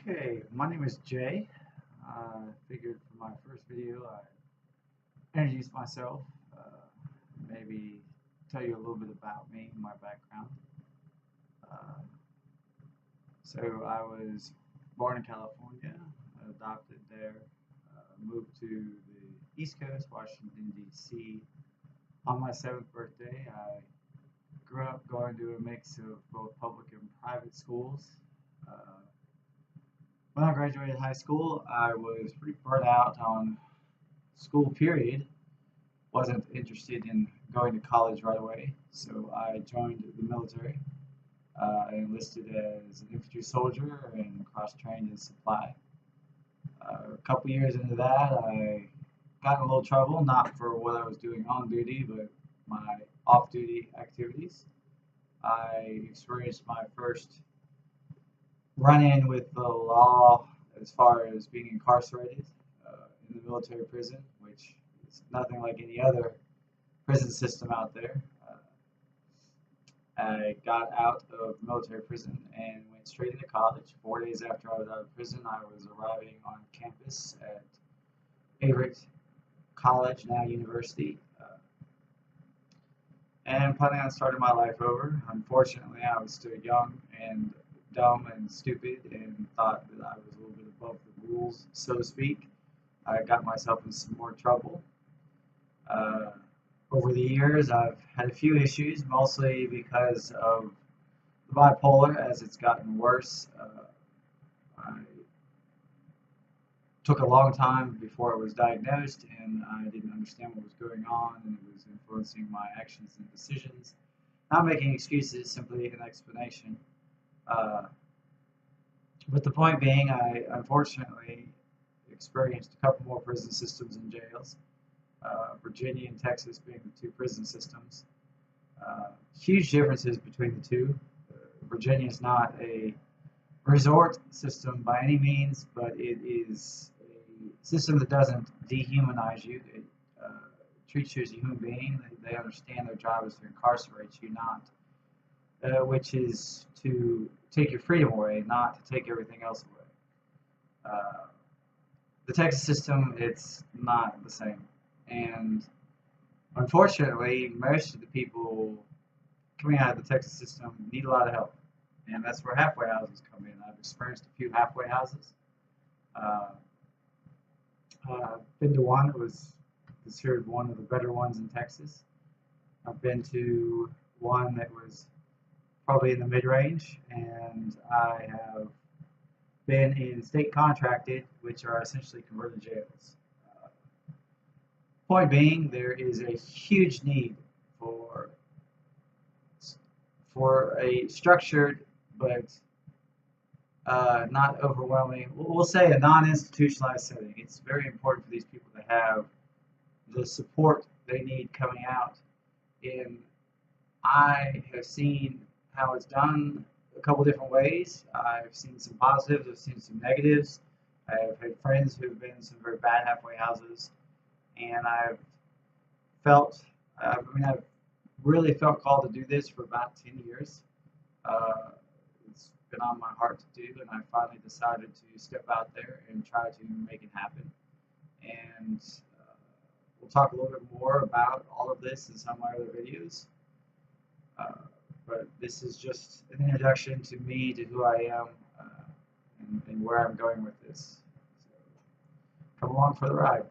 Okay, my name is Jay. I figured for my first video I'd introduce myself, maybe tell you a little bit about me and my background. Uh, so I was born in California, adopted there, moved to the East Coast, Washington, D.C. On my 7th birthday, I grew up going to a mix of both public and private schools. Uh, When I graduated high school, I was pretty burnt out on school period. Wasn't interested in going to college right away, so I joined the military. I enlisted as an infantry soldier and cross-trained in supply. A couple years into that, I got in a little trouble, not for what I was doing on duty, but my off-duty activities. I experienced my first run-in with the law as far as being incarcerated in the military prison, which is nothing like any other prison system out there. I got out of military prison and went straight into college. 4 days after I was out of prison, I was arriving on campus at Everett College, now university, and planning on starting my life over. Unfortunately, I was still young and dumb and stupid and thought that I was a little bit above the rules, so to speak. I got myself in some more trouble. Uh, Over the years, I've had a few issues, mostly because of the bipolar as it's gotten worse. I took a long time before it was diagnosed, and I didn't understand what was going on, and it was influencing my actions and decisions. Not making excuses, simply an explanation. Uh, but the point being, I unfortunately experienced a couple more prison systems and jails. Virginia and Texas being the two prison systems. Huge differences between the two. Virginia is not a resort system by any means, but it is a system that doesn't dehumanize you. It treats you as a human being. They understand their job is to incarcerate you, not which is to take your freedom away, not to take everything else away. The Texas system, it's not the same. And unfortunately, most of the people coming out of the Texas system need a lot of help. And that's where halfway houses come in. I've experienced a few halfway houses. Uh, I've been to one that was considered one of the better ones in Texas. I've been to one that was probably in the mid-range, and I have been in state contracted, which are essentially converted jails. Point being, there is a huge need for a structured but not overwhelming, we'll say a non-institutionalized setting. It's very important for these people to have the support they need coming out. And I have seen how it's done a couple different ways. I've seen some positives, I've seen some negatives. I've had friends who've been in some very bad halfway houses, and I've I've really felt called to do this for about 10 years. It's been on my heart to do, and I finally decided to step out there and try to make it happen. And we'll talk a little bit more about all of this in some of my other videos. But this is just an introduction to me, to who I am, and where I'm going with this. So come along for the ride.